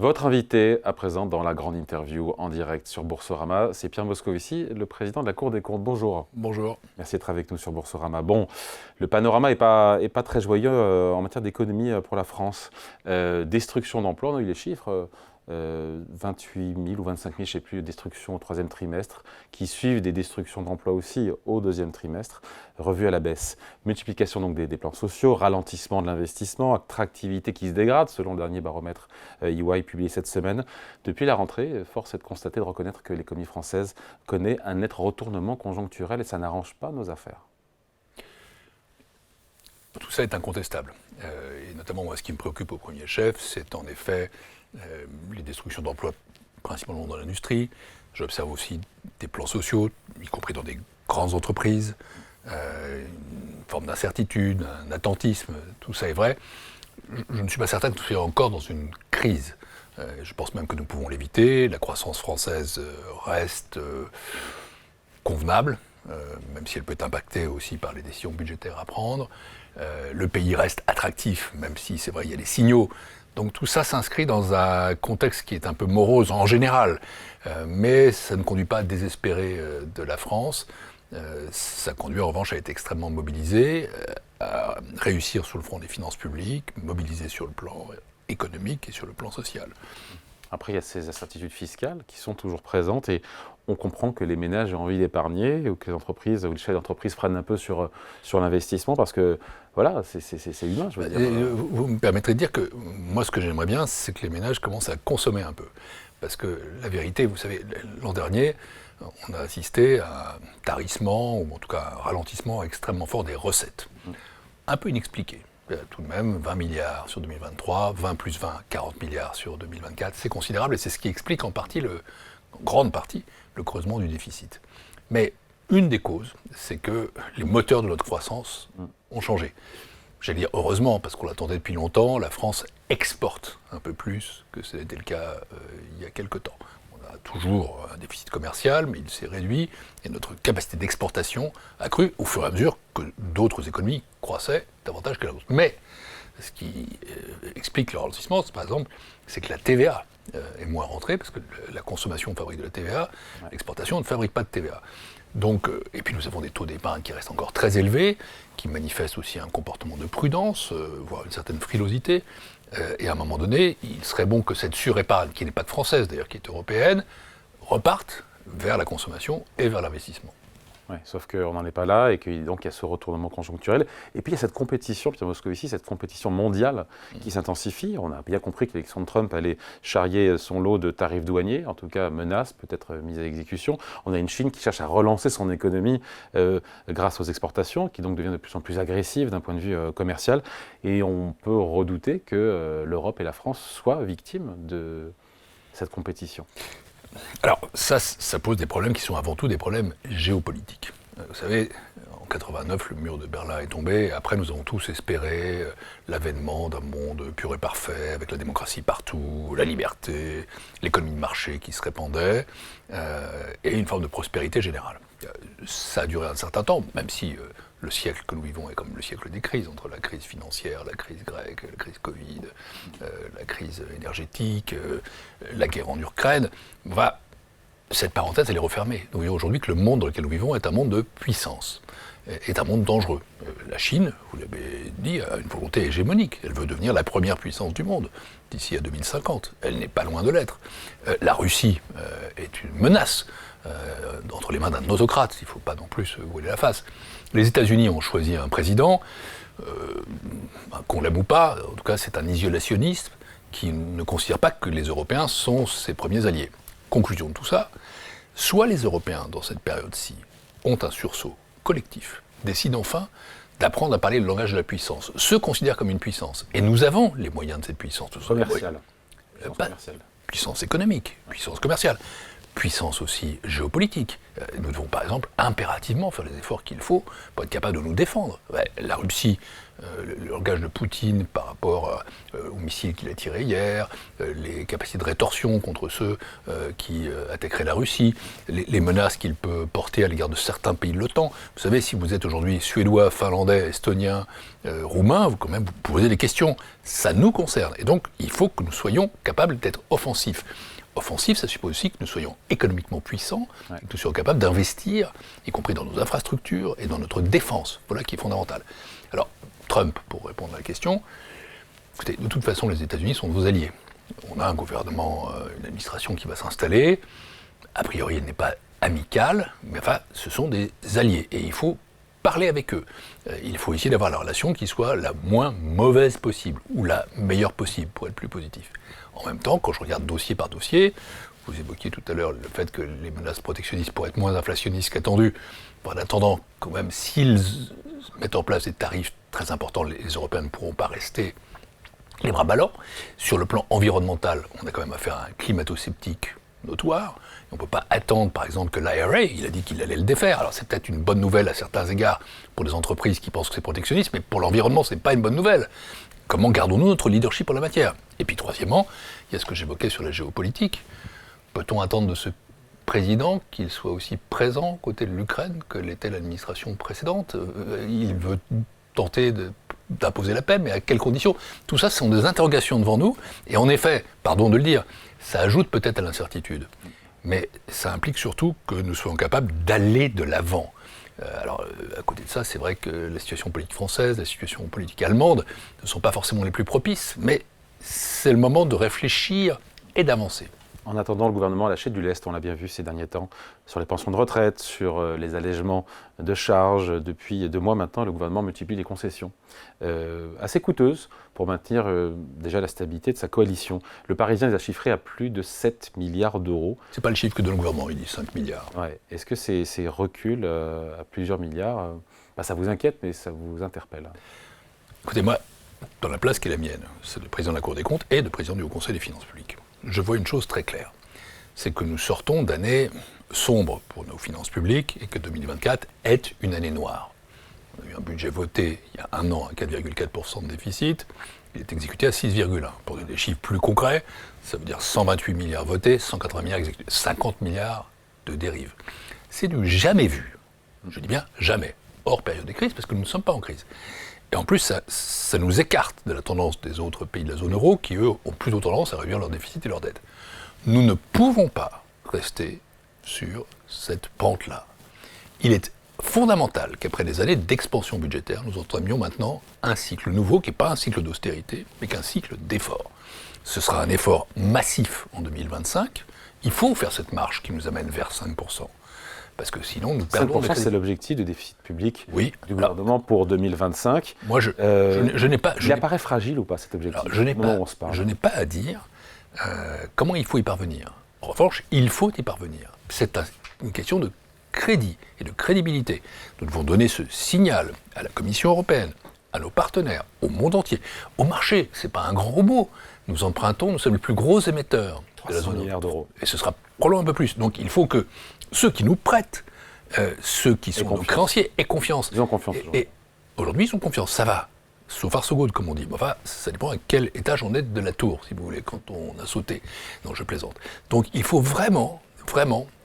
Votre invité à présent dans la grande interview en direct sur Boursorama, c'est Pierre Moscovici, le président de la Cour des comptes. Bonjour. Bonjour. Merci d'être avec nous sur Boursorama. Bon, le panorama n'est pas très joyeux en matière d'économie pour la France. Destruction d'emplois, on a eu les chiffres. 28 000 ou 25 000, je ne sais plus, destructions au troisième trimestre, qui suivent des destructions d'emplois aussi au deuxième trimestre, revues à la baisse. Multiplication donc des plans sociaux, ralentissement de l'investissement, attractivité qui se dégrade, selon le dernier baromètre EY publié cette semaine. Depuis la rentrée, force est de constater, de reconnaître que l'économie française connaît un net retournement conjoncturel et ça n'arrange pas nos affaires. Tout ça est incontestable. Et notamment, moi, ce qui me préoccupe au premier chef, c'est en effet les destructions d'emplois, principalement dans l'industrie. J'observe aussi des plans sociaux, y compris dans des grandes entreprises, une forme d'incertitude, un attentisme, tout ça est vrai. Je ne suis pas certain que tout soit encore dans une crise. Je pense même que nous pouvons l'éviter. La croissance française reste convenable, même si elle peut être impactée aussi par les décisions budgétaires à prendre. Le pays reste attractif, même si c'est vrai, il y a des signaux. Donc tout ça s'inscrit dans un contexte qui est un peu morose en général, mais ça ne conduit pas à désespérer de la France. Ça conduit en revanche à être extrêmement mobilisé, à réussir sur le front des finances publiques, mobilisé sur le plan économique et sur le plan social. Après, il y a ces incertitudes fiscales qui sont toujours présentes et on comprend que les ménages ont envie d'épargner ou que les entreprises ou les chefs d'entreprise prennent un peu sur l'investissement parce que voilà, c'est humain, je veux dire. Vous me permettrez de dire que moi, ce que j'aimerais bien, c'est que les ménages commencent à consommer un peu. Parce que la vérité, vous savez, l'an dernier, on a assisté à un tarissement ou en tout cas un ralentissement extrêmement fort des recettes. Un peu inexpliqué. Tout de même, 20 milliards sur 2023, 20 plus 20, 40 milliards sur 2024, c'est considérable et c'est ce qui explique en grande partie, le creusement du déficit. Mais une des causes, c'est que les moteurs de notre croissance ont changé. J'allais dire heureusement, parce qu'on l'attendait depuis longtemps, la France exporte un peu plus que c'était le cas il y a quelque temps. On a toujours un déficit commercial, mais il s'est réduit et notre capacité d'exportation a cru au fur et à mesure que d'autres économies croissaient davantage que la nôtre. Mais ce qui explique le ralentissement, par exemple, c'est que la TVA est moins rentrée, parce que la consommation fabrique de la TVA, l'exportation ne fabrique pas de TVA. Donc, et puis nous avons des taux d'épargne qui restent encore très élevés, qui manifestent aussi un comportement de prudence, voire une certaine frilosité. Et à un moment donné, il serait bon que cette surépargne, qui n'est pas française d'ailleurs, qui est européenne, reparte vers la consommation et vers l'investissement. Ouais, sauf qu'on n'en est pas là et qu'il y a ce retournement conjoncturel. Et puis il y a cette compétition, Pierre Moscovici, cette compétition mondiale qui s'intensifie. On a bien compris que l'élection de Trump allait charrier son lot de tarifs douaniers, en tout cas menaces, peut-être mise à exécution. On a une Chine qui cherche à relancer son économie grâce aux exportations, qui donc devient de plus en plus agressive d'un point de vue commercial. Et on peut redouter que l'Europe et la France soient victimes de cette compétition. Alors, ça pose des problèmes qui sont avant tout des problèmes géopolitiques. Vous savez, en 89, le mur de Berlin est tombé. Après, nous avons tous espéré l'avènement d'un monde pur et parfait, avec la démocratie partout, la liberté, l'économie de marché qui se répandait, et une forme de prospérité générale. Ça a duré un certain temps, même si le siècle que nous vivons est comme le siècle des crises, entre la crise financière, la crise grecque, la crise Covid, la crise énergétique, la guerre en Ukraine. Cette parenthèse, elle est refermée. Nous voyons aujourd'hui que le monde dans lequel nous vivons est un monde de puissance, est un monde dangereux. La Chine, vous l'avez dit, a une volonté hégémonique. Elle veut devenir la première puissance du monde d'ici à 2050. Elle n'est pas loin de l'être. La Russie est une menace entre les mains d'un autocrate. Il ne faut pas non plus se voiler la face. Les États-Unis ont choisi un président, qu'on l'aime ou pas, en tout cas c'est un isolationniste qui ne considère pas que les Européens sont ses premiers alliés. Conclusion de tout ça, soit les Européens dans cette période-ci ont un sursaut collectif, décident enfin d'apprendre à parler le langage de la puissance, se considèrent comme une puissance, et nous avons les moyens de cette puissance. Commerciale. Puissance économique, puissance commerciale. puissance aussi géopolitique. Nous devons par exemple impérativement faire les efforts qu'il faut pour être capable de nous défendre. Ouais, la Russie, le langage de Poutine par rapport aux missiles qu'il a tirés hier, les capacités de rétorsion contre ceux qui attaqueraient la Russie, les menaces qu'il peut porter à l'égard de certains pays de l'OTAN. Vous savez, si vous êtes aujourd'hui suédois, finlandais, estonien, roumain, vous posez des questions. Ça nous concerne. Et donc, il faut que nous soyons capables d'être offensifs. Offensif, ça suppose aussi que nous soyons économiquement puissants, et que nous soyons capables d'investir, y compris dans nos infrastructures et dans notre défense. Voilà qui est fondamental. Alors, Trump, pour répondre à la question, écoutez, de toute façon, les États-Unis sont vos alliés. On a un gouvernement, une administration qui va s'installer. A priori, elle n'est pas amicale, mais enfin, ce sont des alliés. Et il faut parler avec eux. Il faut essayer d'avoir la relation qui soit la moins mauvaise possible, ou la meilleure possible, pour être plus positif. En même temps, quand je regarde dossier par dossier, vous évoquiez tout à l'heure le fait que les menaces protectionnistes pourraient être moins inflationnistes qu'attendu. En attendant, quand même, s'ils mettent en place des tarifs très importants, les Européens ne pourront pas rester les bras ballants. Sur le plan environnemental, on a quand même affaire à un climato-sceptique notoire. On ne peut pas attendre, par exemple, que l'IRA, il a dit qu'il allait le défaire. Alors c'est peut-être une bonne nouvelle à certains égards pour les entreprises qui pensent que c'est protectionniste, mais pour l'environnement, ce n'est pas une bonne nouvelle. Comment gardons-nous notre leadership en la matière? Et puis troisièmement, il y a ce que j'évoquais sur la géopolitique. Peut-on attendre de ce président qu'il soit aussi présent côté de l'Ukraine que l'était l'administration précédente? Il veut tenter d'imposer la paix, mais à quelles conditions? Tout ça, ce sont des interrogations devant nous. Et en effet, pardon de le dire, ça ajoute peut-être à l'incertitude. Mais ça implique surtout que nous soyons capables d'aller de l'avant. Alors, à côté de ça, c'est vrai que la situation politique française, la situation politique allemande ne sont pas forcément les plus propices, mais c'est le moment de réfléchir et d'avancer. En attendant, le gouvernement a lâché du lest, on l'a bien vu ces derniers temps, sur les pensions de retraite, sur les allègements de charges. Depuis 2 mois maintenant, le gouvernement multiplie les concessions, assez coûteuses pour maintenir déjà la stabilité de sa coalition. Le Parisien les a chiffrés à plus de 7 milliards d'euros. C'est pas le chiffre que donne le gouvernement, il dit 5 milliards. Ouais. Est-ce que ces reculs à plusieurs milliards, ça vous inquiète, mais ça vous interpelle? Écoutez, moi, dans la place qui est la mienne, c'est le président de la Cour des comptes et le président du Haut Conseil des finances publiques. Je vois une chose très claire, c'est que nous sortons d'années sombres pour nos finances publiques et que 2024 est une année noire. On a eu un budget voté il y a 1 an à 4,4% de déficit, il est exécuté à 6,1%. Pour donner des chiffres plus concrets, ça veut dire 128 milliards votés, 180 milliards exécutés, 50 milliards de dérives. C'est du jamais vu, je dis bien jamais, hors période de crise, parce que nous ne sommes pas en crise. Et en plus, ça nous écarte de la tendance des autres pays de la zone euro qui, eux, ont plutôt tendance à réduire leur déficit et leur dette. Nous ne pouvons pas rester sur cette pente-là. Il est fondamental qu'après des années d'expansion budgétaire, nous entamions maintenant un cycle nouveau qui n'est pas un cycle d'austérité, mais qu'un cycle d'effort. Ce sera un effort massif en 2025. Il faut faire cette marche qui nous amène vers 5%. Parce que sinon, nous perdons... 5%, c'est l'objectif de déficit public du gouvernement pour 2025. Moi, je n'ai pas... Il apparaît fragile ou pas, cet objectif? Alors, je n'ai pas à dire comment il faut y parvenir. En revanche, il faut y parvenir. C'est une question de crédit et de crédibilité. Nous devons donner ce signal à la Commission européenne, à nos partenaires, au monde entier, au marché. Ce n'est pas un grand robot. Nous empruntons, nous sommes les plus gros émetteurs de la zone milliards d'euros. Et ce sera probablement un peu plus. Donc il faut que ceux qui nous prêtent, ceux qui sont nos créanciers, aient confiance. Ils ont confiance. Et aujourd'hui, ils ont confiance. Ça va. So far so good, comme on dit. Enfin, ça dépend à quel étage on est de la tour, si vous voulez, quand on a sauté. Non, je plaisante. Donc il faut vraiment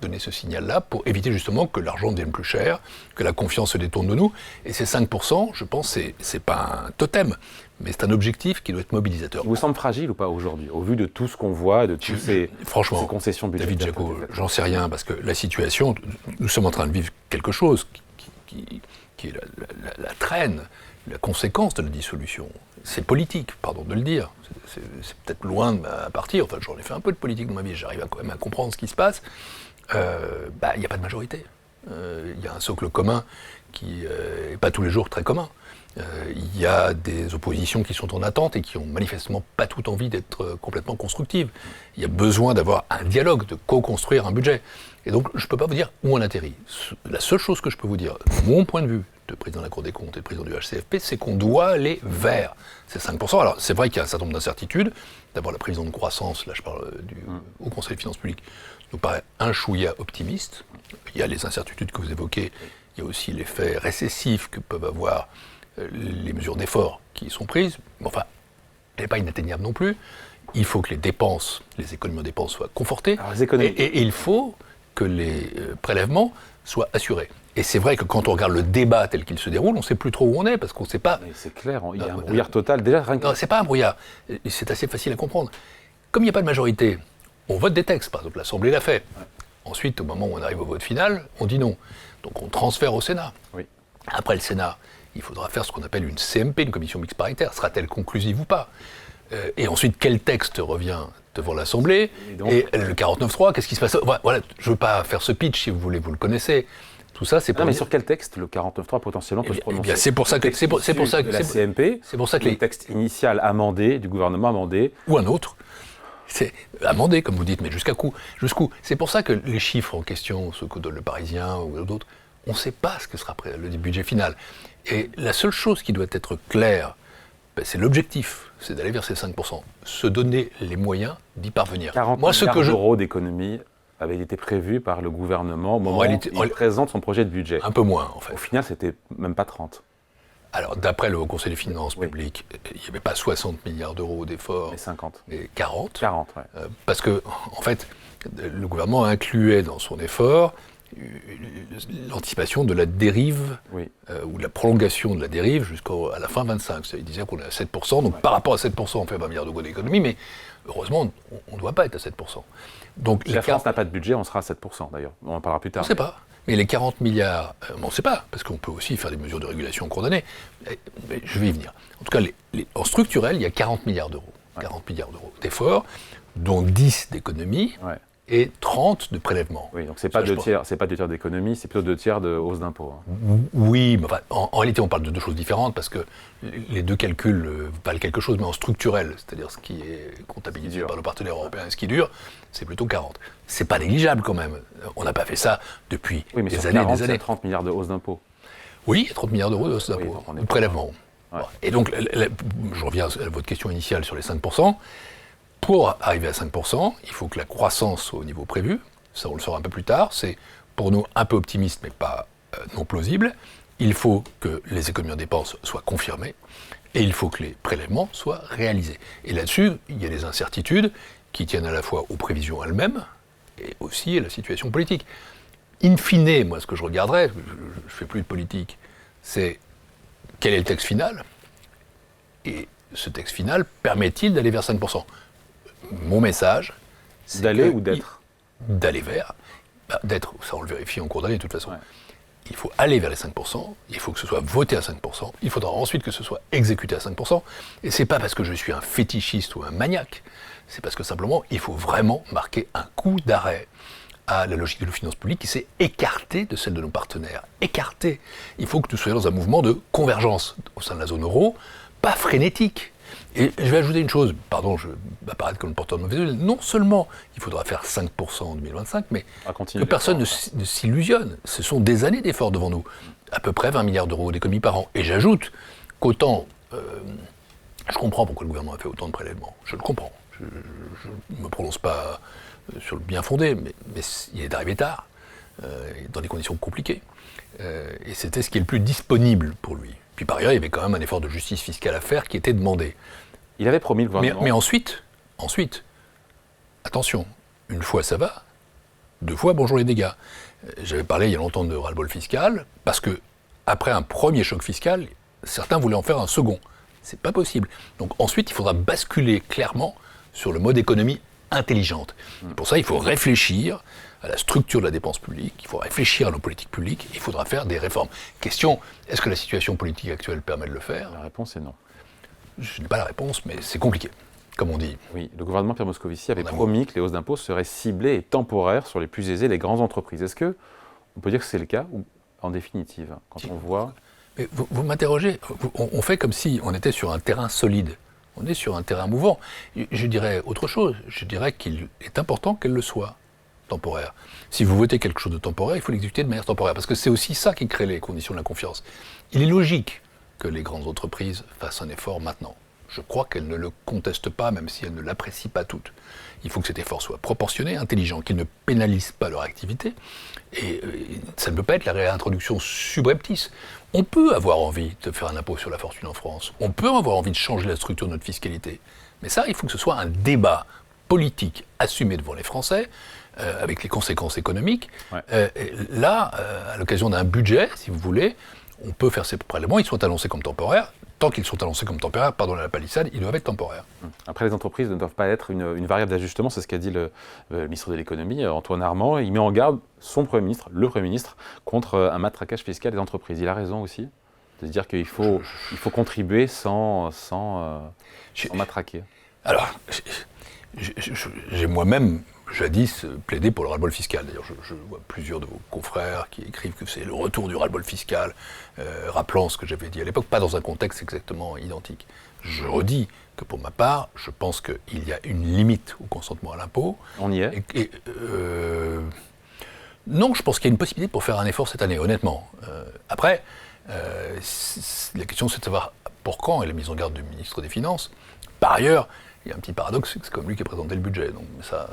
donner ce signal-là pour éviter justement que l'argent devienne plus cher, que la confiance se détourne de nous. Et ces 5%, je pense, c'est pas un totem, mais c'est un objectif qui doit être mobilisateur. Il vous semble fragile ou pas aujourd'hui, au vu de tout ce qu'on voit, de toutes ces concessions budgétaires? David Jacot, j'en sais rien, parce que la situation, nous sommes en train de vivre quelque chose qui est la traîne, la conséquence de la dissolution. C'est politique, pardon de le dire. C'est peut-être loin de ma partie. Enfin, j'en ai fait un peu de politique dans ma vie. J'arrive quand même à comprendre ce qui se passe. Il n'y a pas de majorité. Il y a un socle commun qui n'est pas tous les jours très commun. Il y a des oppositions qui sont en attente et qui ont manifestement pas tout envie d'être complètement constructives. Il y a besoin d'avoir un dialogue, de co-construire un budget. Et donc, je ne peux pas vous dire où on atterrit. La seule chose que je peux vous dire, de mon point de vue, de président de la Cour des comptes et de président du HCFP, c'est qu'on doit aller vers ces 5%. Alors, c'est vrai qu'il y a un certain nombre d'incertitudes. D'abord, la prévision de croissance, là je parle du Haut Conseil des finances publiques, nous paraît un chouïa optimiste. Il y a les incertitudes que vous évoquez. Il y a aussi l'effet récessif que peuvent avoir les mesures d'effort qui sont prises. Mais enfin, elle n'est pas inatteignable non plus. Il faut que les dépenses, les économies en dépenses soient confortées. Alors, et il faut que les prélèvements soient assurés. Et c'est vrai que quand on regarde le débat tel qu'il se déroule, on ne sait plus trop où on est, parce qu'on ne sait pas... Mais c'est clair, il y a un brouillard total. Déjà, rien que... Non, c'est pas un brouillard. C'est assez facile à comprendre. Comme il n'y a pas de majorité, on vote des textes. Par exemple, l'Assemblée l'a fait. Ouais. Ensuite, au moment où on arrive au vote final, on dit non. Donc on transfère au Sénat. Oui. Après le Sénat, il faudra faire ce qu'on appelle une CMP, une commission mixte paritaire. Sera-t-elle conclusive ou pas ? Et ensuite, quel texte revient devant l'Assemblée ? Et le 49.3, qu'est-ce qui se passe ? Voilà, je ne veux pas faire ce pitch, si vous voulez, vous le connaissez. Tout ça, c'est pour... Non, mais sur quel texte le 49.3 potentiellement peut se prononcer ? Eh bien, c'est pour ça que la CMP, c'est pour ça que le texte initial amendé du gouvernement amendé ou un autre, c'est amendé comme vous dites, mais jusqu'où ? C'est pour ça que les chiffres en question, ceux que donne le Parisien ou d'autres, on ne sait pas ce que sera le budget final. Et la seule chose qui doit être claire, c'est l'objectif, c'est d'aller vers ces 5%, se donner les moyens d'y parvenir. 40 milliards d'euros d'économie avait été prévu par le gouvernement au moment où il présente son projet de budget. Un peu moins, en fait. Au final, c'était même pas 30. Alors, d'après le Haut Conseil des finances publiques, il n'y avait pas 60 milliards d'euros d'efforts. Mais 50. Mais 40. 40, ouais. Parce que, en fait, le gouvernement incluait dans son effort l'anticipation de la dérive, ou de la prolongation de la dérive jusqu'à la fin 25. Il disait qu'on est à 7%, donc par rapport à 7%, on fait 20 milliards d'euros d'économie, mais heureusement, on ne doit pas être à 7%. Donc, la France n'a pas de budget, on sera à 7% d'ailleurs. On en parlera plus tard. On ne sait pas. Mais les 40 milliards, on ne sait pas, parce qu'on peut aussi faire des mesures de régulation coordonnées. Mais je vais y venir. En tout cas, en structurel, il y a 40 milliards d'euros. 40 milliards d'euros d'efforts, dont 10 d'économies. Et 30 de prélèvements. Oui, donc c'est pas 2 tiers d'économie, c'est plutôt 2 tiers de hausse d'impôts. Oui, mais enfin, en réalité, on parle de deux choses différentes parce que les deux calculs valent quelque chose, mais en structurel, c'est-à-dire ce qui est comptabilisé par nos partenaires européens et ce qui dure, c'est plutôt 40. C'est pas négligeable quand même. On n'a pas fait ça depuis des années et des années. 30 milliards de hausse d'impôts. Oui, 30 milliards d'euros de hausse d'impôts, de prélèvements. Ouais. Et donc, je reviens à votre question initiale sur les 5%. Pour arriver à 5%, il faut que la croissance soit au niveau prévu. Ça, on le saura un peu plus tard. C'est pour nous un peu optimiste, mais pas non plausible. Il faut que les économies en dépenses soient confirmées et il faut que les prélèvements soient réalisés. Et là-dessus, il y a des incertitudes qui tiennent à la fois aux prévisions elles-mêmes et aussi à la situation politique. In fine, moi, ce que je regarderais, je ne fais plus de politique, c'est quel est le texte final et ce texte final permet-il d'aller vers 5%? Mon message, c'est d'aller ou d'être ? D'aller vers. D'être, ça on le vérifie en cours d'année de toute façon. Ouais. Il faut aller vers les 5%, il faut que ce soit voté à 5%, il faudra ensuite que ce soit exécuté à 5%, et c'est pas parce que je suis un fétichiste ou un maniaque, c'est parce que simplement, il faut vraiment marquer un coup d'arrêt à la logique de nos finances publiques qui s'est écartée de celle de nos partenaires. Écartée. Il faut que nous soyons dans un mouvement de convergence au sein de la zone euro, pas frénétique. Et je vais ajouter une chose, pardon, je vais apparaître comme le porteur de mauvaise nouvelle, non seulement il faudra faire 5% en 2025, mais que personne ne s'illusionne. Ce sont des années d'efforts devant nous, à peu près 20 milliards d'euros d'économies par an. Et j'ajoute qu'autant, je comprends pourquoi le gouvernement a fait autant de prélèvements, je le comprends. Je ne me prononce pas sur le bien fondé, mais il est arrivé tard, dans des conditions compliquées. Et c'était ce qui est le plus disponible pour lui. Puis par ailleurs, il y avait quand même un effort de justice fiscale à faire qui était demandé. Il avait promis le gouvernement. Mais ensuite, attention, une fois ça va, deux fois bonjour les dégâts. J'avais parlé il y a longtemps de ras-le-bol fiscal, parce que après un premier choc fiscal, certains voulaient en faire un second. C'est pas possible. Donc ensuite, il faudra basculer clairement sur le mode économie intelligente. Et pour ça, il faut réfléchir à la structure de la dépense publique, il faut réfléchir à nos politiques publiques, il faudra faire des réformes. Question, est-ce que la situation politique actuelle permet de le faire ? La réponse est non. Je n'ai pas la réponse, mais c'est compliqué, comme on dit. Oui, le gouvernement Pierre Moscovici avait promis que les hausses d'impôts seraient ciblées et temporaires sur les plus aisés, les grandes entreprises. Est-ce qu'on peut dire que c'est le cas, ou en définitive, quand on voit... Mais vous m'interrogez, on fait comme si on était sur un terrain solide. On est sur un terrain mouvant. Je dirais autre chose. Je dirais qu'il est important qu'elle le soit, temporaire. Si vous votez quelque chose de temporaire, il faut l'exécuter de manière temporaire. Parce que c'est aussi ça qui crée les conditions de la confiance. Il est logique que les grandes entreprises fassent un effort maintenant. Je crois qu'elles ne le contestent pas, même si elles ne l'apprécient pas toutes. Il faut que cet effort soit proportionné, intelligent, qu'il ne pénalise pas leur activité. Et ça ne peut pas être la réintroduction subreptice. On peut avoir envie de faire un impôt sur la fortune en France. On peut avoir envie de changer la structure de notre fiscalité. Mais ça, il faut que ce soit un débat politique assumé devant les Français, avec les conséquences économiques. Ouais. Là, à l'occasion d'un budget, si vous voulez, on peut faire ces prélèvements. Ils sont annoncés comme temporaires. Tant qu'ils sont annoncés comme temporaires, pardonnez la palissade, ils doivent être temporaires. Après, les entreprises ne doivent pas être une variable d'ajustement, c'est ce qu'a dit le ministre de l'économie, Antoine Armand. Il met en garde le Premier ministre, contre un matraquage fiscal des entreprises. Il a raison aussi de se dire qu'il faut, contribuer sans matraquer. Alors, j'ai moi-même jadis plaidé pour le ras-le-bol fiscal. D'ailleurs, je vois plusieurs de vos confrères qui écrivent que c'est le retour du ras-le-bol fiscal, rappelant ce que j'avais dit à l'époque, pas dans un contexte exactement identique. Je redis que pour ma part, je pense qu'il y a une limite au consentement à l'impôt. On y est Non, je pense qu'il y a une possibilité pour faire un effort cette année, honnêtement. Après, la question c'est de savoir pour quand est la mise en garde du ministre des Finances. Par ailleurs, il y a un petit paradoxe, c'est comme lui qui a présenté le budget, donc ça,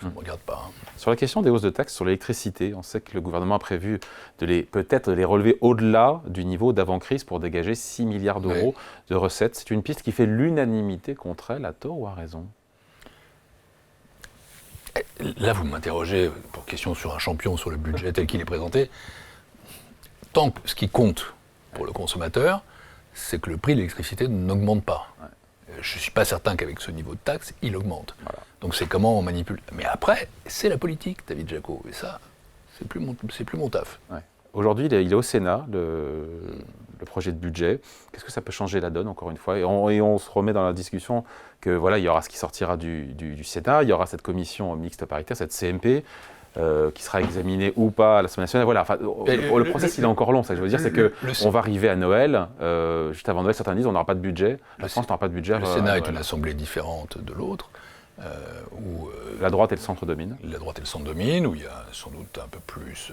je ne me regarde pas. Hein. Sur la question des hausses de taxes sur l'électricité, on sait que le gouvernement a prévu peut-être de les relever au-delà du niveau d'avant-crise pour dégager 6 milliards d'euros de recettes. C'est une piste qui fait l'unanimité contre elle, à tort ou à raison? Là, vous m'interrogez pour question sur un champion, sur le budget tel qu'il est présenté. Tant que ce qui compte pour le consommateur, c'est que le prix de l'électricité n'augmente pas. Ouais. Je ne suis pas certain qu'avec ce niveau de taxe, il augmente. Voilà. Donc c'est comment on manipule. Mais après, c'est la politique, David Jaco. Et ça, c'est plus mon taf. Ouais. Aujourd'hui, il est au Sénat, le projet de budget. Qu'est-ce que ça peut changer la donne, encore une fois, et on se remet dans la discussion que voilà, il y aura ce qui sortira du Sénat, il y aura cette commission mixte paritaire, cette CMP, qui sera examinée ou pas à l'Assemblée nationale. Voilà, enfin, le process, il est encore long. Ça que je veux dire, c'est qu'on va arriver à Noël, juste avant Noël, certains disent on n'aura pas de budget. La France n'aura pas de budget. Le Sénat est une assemblée différente de l'autre. Où la droite et le centre dominent. La droite et le centre dominent, où il y a sans doute un peu plus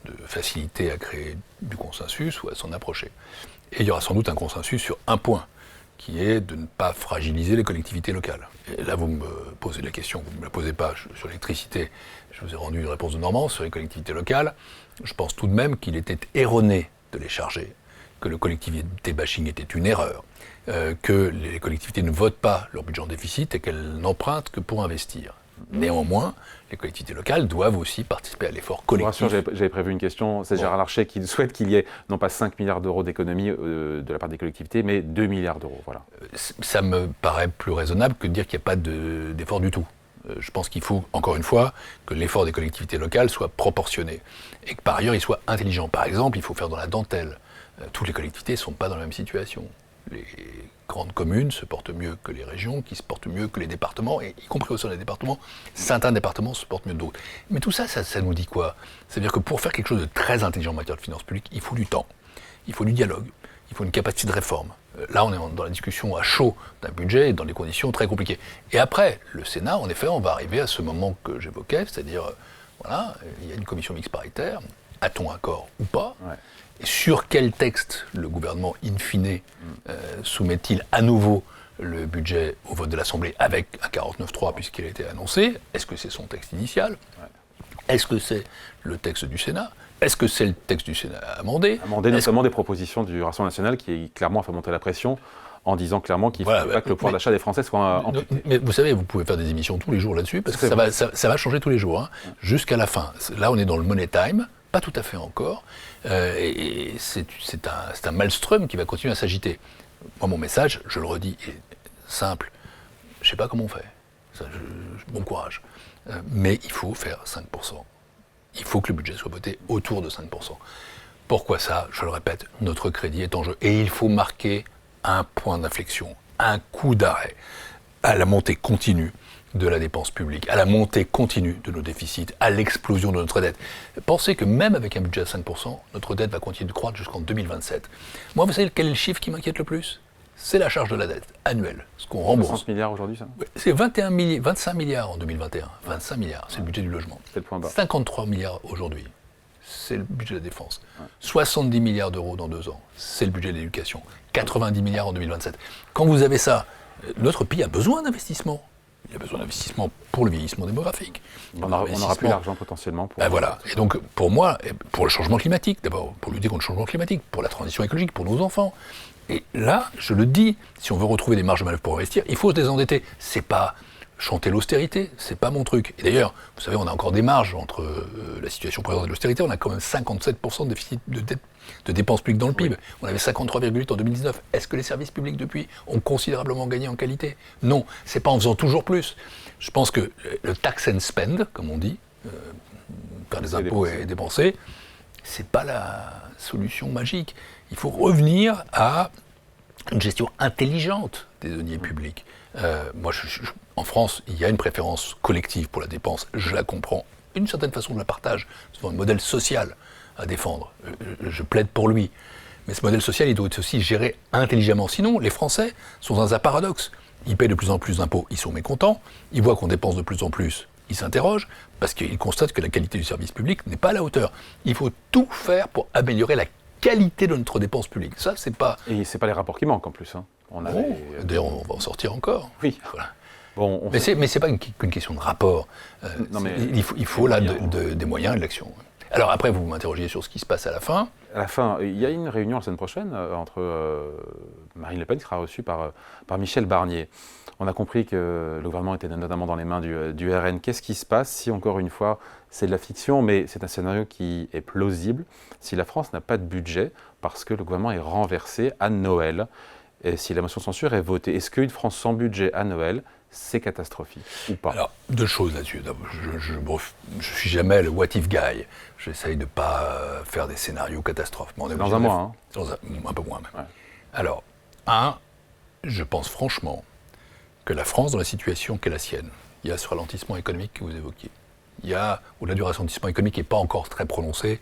de facilité à créer du consensus ou à s'en approcher. Et il y aura sans doute un consensus sur un point, qui est de ne pas fragiliser les collectivités locales. Et là, vous me posez la question, vous ne me la posez pas sur l'électricité. Je vous ai rendu une réponse de Normand sur les collectivités locales. Je pense tout de même qu'il était erroné de les charger, que le collectivité bashing était une erreur, que les collectivités ne votent pas leur budget en déficit et qu'elles n'empruntent que pour investir. Néanmoins, les collectivités locales doivent aussi participer à l'effort collectif. Bien sûr, j'avais prévu une question. C'est Gérard Larcher qui souhaite qu'il y ait non pas 5 milliards d'euros d'économie de la part des collectivités, mais 2 milliards d'euros. Voilà. Ça me paraît plus raisonnable que de dire qu'il n'y a pas d'effort du tout. Je pense qu'il faut, encore une fois, que l'effort des collectivités locales soit proportionné et que par ailleurs il soit intelligent. Par exemple, il faut faire dans la dentelle. Toutes les collectivités ne sont pas dans la même situation. Les grandes communes se portent mieux que les régions, qui se portent mieux que les départements, et y compris au sein des départements, certains départements se portent mieux que d'autres. Mais tout ça, ça nous dit quoi? C'est-à-dire que pour faire quelque chose de très intelligent en matière de finances publiques, il faut du temps, il faut du dialogue, il faut une capacité de réforme. Là, on est dans la discussion à chaud d'un budget, dans des conditions très compliquées. Et après, le Sénat, en effet, on va arriver à ce moment que j'évoquais, c'est-à-dire, voilà, il y a une commission mixte paritaire, a-t-on accord ou pas? Et sur quel texte le gouvernement, in fine, soumet-il à nouveau le budget au vote de l'Assemblée avec un 49.3 puisqu'il a été annoncé? Est-ce que c'est son texte initial? Est-ce que c'est le texte du Sénat? Est-ce que c'est le texte du Sénat amendé? Amendé notamment des propositions du Rassemblement national qui clairement a fait monter la pression en disant clairement qu'il ne faut pas que le pouvoir d'achat des Français soit amputé. Mais vous savez, vous pouvez faire des émissions tous les jours là-dessus parce que ça va changer tous les jours, hein, jusqu'à la fin. Là, on est dans le money time. Pas tout à fait encore, et c'est un maelstrom qui va continuer à s'agiter. Moi, mon message, je le redis, est simple. Je ne sais pas comment on fait. Bon courage. Mais il faut faire 5%. Il faut que le budget soit voté autour de 5%. Pourquoi ça? Je le répète, notre crédit est en jeu. Et il faut marquer un point d'inflexion, un coup d'arrêt à la montée continue de la dépense publique, à la montée continue de nos déficits, à l'explosion de notre dette. Pensez que même avec un budget à 5%, notre dette va continuer de croître jusqu'en 2027. Moi, vous savez quel est le chiffre qui m'inquiète le plus ? C'est la charge de la dette annuelle, ce qu'on rembourse. 60 milliards aujourd'hui, ça ? C'est 25 milliards en 2021. 25 milliards, c'est le budget du logement. C'est le point bas. 53 milliards aujourd'hui, c'est le budget de la défense. 70 milliards d'euros dans 2 ans, c'est le budget de l'éducation. 90 milliards en 2027. Quand vous avez ça, notre pays a besoin d'investissement. Il a besoin d'investissement pour le vieillissement démographique. On n'aura plus l'argent potentiellement pour... Voilà. Et donc, pour moi, pour le changement climatique, d'abord, pour lutter contre le changement climatique, pour la transition écologique, pour nos enfants. Et là, je le dis, si on veut retrouver des marges de manœuvre pour investir, il faut se désendetter. C'est pas chanter l'austérité, c'est pas mon truc. Et d'ailleurs, vous savez, on a encore des marges entre la situation présente et l'austérité. On a quand même 57% de déficit de dépenses publiques dans le PIB. On avait 53,8 en 2019. Est-ce que les services publics, depuis, ont considérablement gagné en qualité ? Non, c'est pas en faisant toujours plus. Je pense que le tax and spend, comme on dit, faire des impôts et dépenser, c'est pas la solution magique. Il faut revenir à une gestion intelligente des deniers publics. Moi, en France, il y a une préférence collective pour la dépense. Je la comprends. D'une certaine façon, je la partage. C'est un modèle social à défendre. Je plaide pour lui. Mais ce modèle social, il doit être aussi géré intelligemment. Sinon, les Français sont dans un paradoxe. Ils payent de plus en plus d'impôts, ils sont mécontents. Ils voient qu'on dépense de plus en plus, ils s'interrogent, parce qu'ils constatent que la qualité du service public n'est pas à la hauteur. Il faut tout faire pour améliorer la qualité de notre dépense publique. Ça, c'est pas... Et c'est pas les rapports qui manquent en plus. Hein. D'ailleurs, on va en sortir encore. Oui. Voilà. Bon, mais c'est pas qu'une question de rapport. Il faut là des moyens et de l'action. Alors après, vous m'interrogez sur ce qui se passe à la fin. À la fin, il y a une réunion la semaine prochaine entre Marine Le Pen qui sera reçue par Michel Barnier. On a compris que le gouvernement était notamment dans les mains du RN. Qu'est-ce qui se passe si, encore une fois, c'est de la fiction, mais c'est un scénario qui est plausible, si la France n'a pas de budget parce que le gouvernement est renversé à Noël, et si la motion de censure est votée? Est-ce qu'une France sans budget à Noël, c'est catastrophique ou pas? Alors, 2 choses là-dessus. Je suis jamais le what if guy. J'essaye de ne pas faire des scénarios catastrophes. Mais dans un mois, hein. Un peu moins même. Ouais. Alors, je pense franchement que la France, dans la situation qu'est la sienne, il y a ce ralentissement économique que vous évoquiez. Il y a, au-delà du ralentissement économique qui n'est pas encore très prononcé,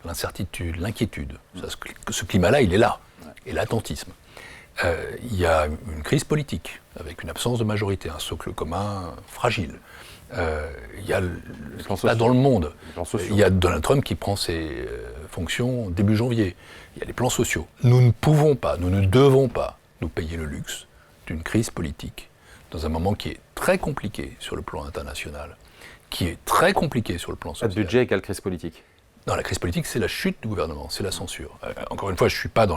l'incertitude, l'inquiétude. Ce climat-là, il est là. Et l'attentisme. Il y a une crise politique, avec une absence de majorité, un socle commun fragile. Il y a là dans le monde, il y a Donald Trump qui prend ses fonctions début janvier. Il y a les plans sociaux. Nous ne pouvons pas, nous ne devons pas nous payer le luxe d'une crise politique dans un moment qui est très compliqué sur le plan international, qui est très compliqué sur le plan social. Pas de budget égale crise politique. Non, la crise politique, c'est la chute du gouvernement, c'est la censure. Encore une fois, je ne suis pas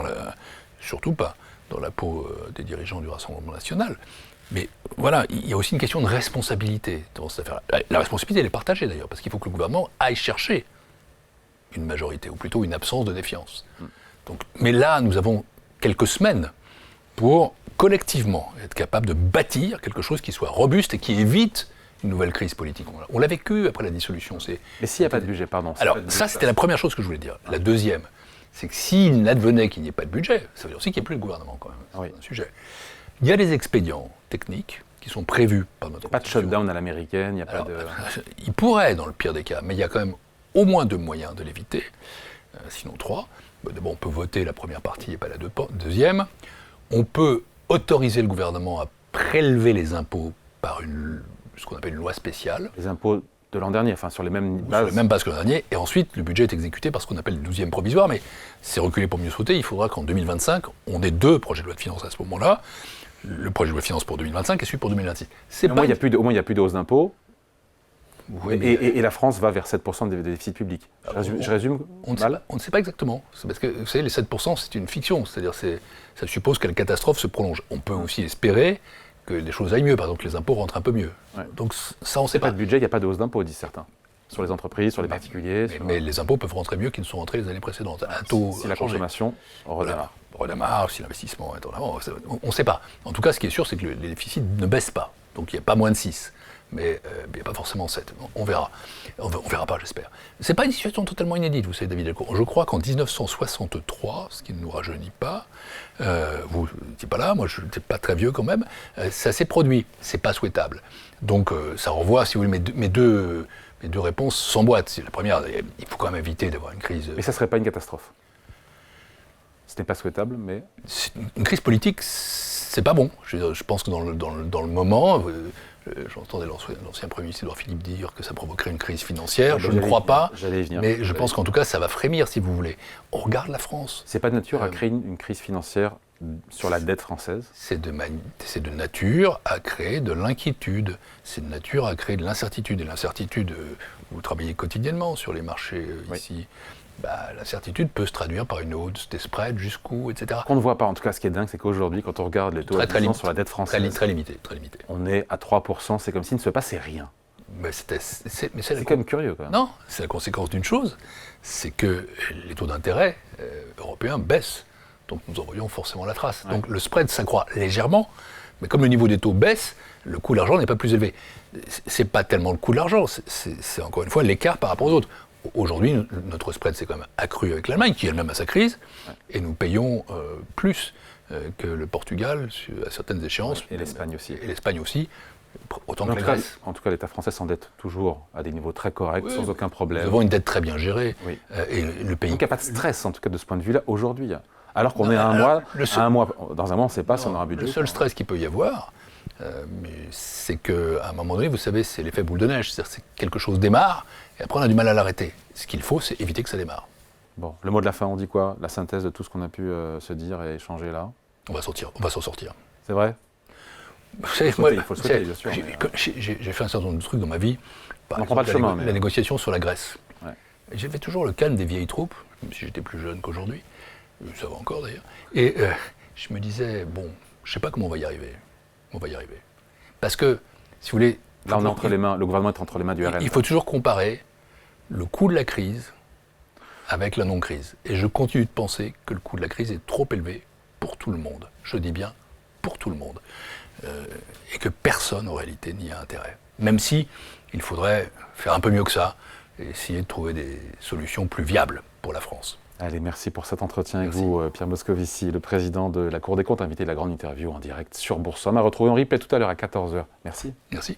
surtout pas dans la peau des dirigeants du Rassemblement national. Mais voilà, il y a aussi une question de responsabilité dans cette affaire. La responsabilité, elle est partagée d'ailleurs, parce qu'il faut que le gouvernement aille chercher une majorité, ou plutôt une absence de défiance. Donc, mais là, nous avons quelques semaines pour collectivement être capable de bâtir quelque chose qui soit robuste et qui évite une nouvelle crise politique. On l'a vécu après la dissolution. Mais s'il n'y a pas de budget, pardon. Alors, ça, c'était la première chose que je voulais dire. La deuxième, c'est que s'il advenait qu'il n'y ait pas de budget, ça veut dire aussi qu'il n'y ait plus de gouvernement quand même. C'est un sujet. Il y a des expédients techniques qui sont prévus par notre Pas de shutdown à l'américaine, il n'y a pas de... Il pourrait, dans le pire des cas, mais il y a quand même au moins 2 moyens de l'éviter, sinon 3. D'abord, on peut voter la première partie et pas la deuxième. On peut autoriser le gouvernement à prélever les impôts par ce qu'on appelle une loi spéciale. Les impôts de l'an dernier, enfin sur les mêmes bases. Sur les mêmes bases que l'an dernier, et ensuite le budget est exécuté par ce qu'on appelle le 12e provisoire, mais c'est reculé pour mieux sauter. Il faudra qu'en 2025, on ait 2 projets de loi de finances à ce moment-là. Le projet de loi de finances pour 2025 et celui pour 2026. Au moins, il n'y a plus de hausse d'impôts. Oui, et la France va vers 7% de déficit public. Je résume mal. On ne sait pas exactement. C'est parce que, vous savez, les 7%, c'est une fiction. C'est-à-dire ça suppose que la catastrophe se prolonge. On peut aussi espérer que les choses aillent mieux. Par exemple, que les impôts rentrent un peu mieux. Ouais. Donc ça, on ne sait pas. Pas de budget, il n'y a pas de hausse d'impôts, disent certains. Sur les entreprises, sur les particuliers. Mais les impôts peuvent rentrer mieux qu'ils ne sont rentrés les années précédentes. Un taux si la consommation redémarre, si l'investissement est en avant. On ne sait pas. En tout cas, ce qui est sûr, c'est que les déficits ne baissent pas. Donc il n'y a pas moins de 6. mais il n'y a pas forcément 7. On verra. On verra pas, j'espère. C'est pas une situation totalement inédite, vous savez, David Delcourt. Je crois qu'en 1963, ce qui ne nous rajeunit pas, vous n'étiez pas là, moi je n'étais pas très vieux quand même, ça s'est produit. C'est pas souhaitable. Donc ça renvoie, si vous voulez, mes deux réponses s'emboîtent. La première, il faut quand même éviter d'avoir une crise. Mais ça ne serait pas une catastrophe. Ce n'est pas souhaitable, mais... Une crise politique, c'est pas bon. Je pense que dans le moment, j'entendais l'ancien Premier ministre Édouard Philippe dire que ça provoquerait une crise financière. Je ne crois pas, mais je pense qu'en tout cas, ça va frémir, si vous voulez. On regarde la France. C'est pas de nature à créer une crise financière sur la dette française? C'est de nature à créer de l'inquiétude. C'est de nature à créer de l'incertitude. Et l'incertitude, vous travaillez quotidiennement sur les marchés ici. L'incertitude peut se traduire par une hausse des spreads jusqu'où, etc. On ne voit pas. En tout cas, ce qui est dingue, c'est qu'aujourd'hui, quand on regarde les taux à 10 ans sur la dette française, très limité. On est à 3%. C'est comme s'il ne se passait rien. Mais c'est quand même curieux, quand même. Non, c'est la conséquence d'une chose, c'est que les taux d'intérêt européens baissent. Donc nous en voyons forcément la trace. Ouais. Donc le spread s'accroît légèrement, mais comme le niveau des taux baisse, le coût de l'argent n'est pas plus élevé. C'est pas tellement le coût de l'argent, c'est encore une fois l'écart par rapport aux autres. Aujourd'hui, notre spread s'est quand même accru avec l'Allemagne, qui elle-même a sa crise, et nous payons plus que le Portugal à certaines échéances. Et l'Espagne aussi. Et l'Espagne aussi, autant que la Grèce. En tout cas, l'État français s'endette toujours à des niveaux très corrects, sans aucun problème. Nous avons une dette très bien gérée. Oui. Et le pays... Donc il n'y a pas de stress, en tout cas, de ce point de vue-là, aujourd'hui. Alors qu'on est à un mois, dans un mois, on ne sait pas si on aura un budget. Le seul stress qu'il peut y avoir, c'est qu'à un moment donné, vous savez, c'est l'effet boule de neige. C'est-à-dire que quelque chose démarre, et après on a du mal à l'arrêter. Ce qu'il faut, c'est éviter que ça démarre. Bon, le mot de la fin, on dit quoi? La synthèse de tout ce qu'on a pu se dire et échanger là? On va s'en sortir. C'est vrai? Vous savez, il faut le souhaiter, bien sûr. J'ai fait un certain nombre de trucs dans ma vie. On prend pas le chemin. La négociation sur la Grèce. Ouais. J'avais toujours le calme des vieilles troupes, même si j'étais plus jeune qu'aujourd'hui. Ça va encore d'ailleurs. Et je me disais, bon, je ne sais pas comment on va y arriver. On va y arriver. Parce que, si vous voulez... Là, on est entre les mains, le gouvernement est entre les mains du RN. Il faut toujours comparer le coût de la crise avec la non-crise. Et je continue de penser que le coût de la crise est trop élevé pour tout le monde. Je dis bien pour tout le monde. Et que personne, en réalité, n'y a intérêt. Même si il faudrait faire un peu mieux que ça et essayer de trouver des solutions plus viables pour la France. Allez, merci pour cet entretien avec vous, Pierre Moscovici, le président de la Cour des comptes, invité de la grande interview en direct sur Boursorama. Retrouvé en replay tout à l'heure à 14h. Merci. Merci.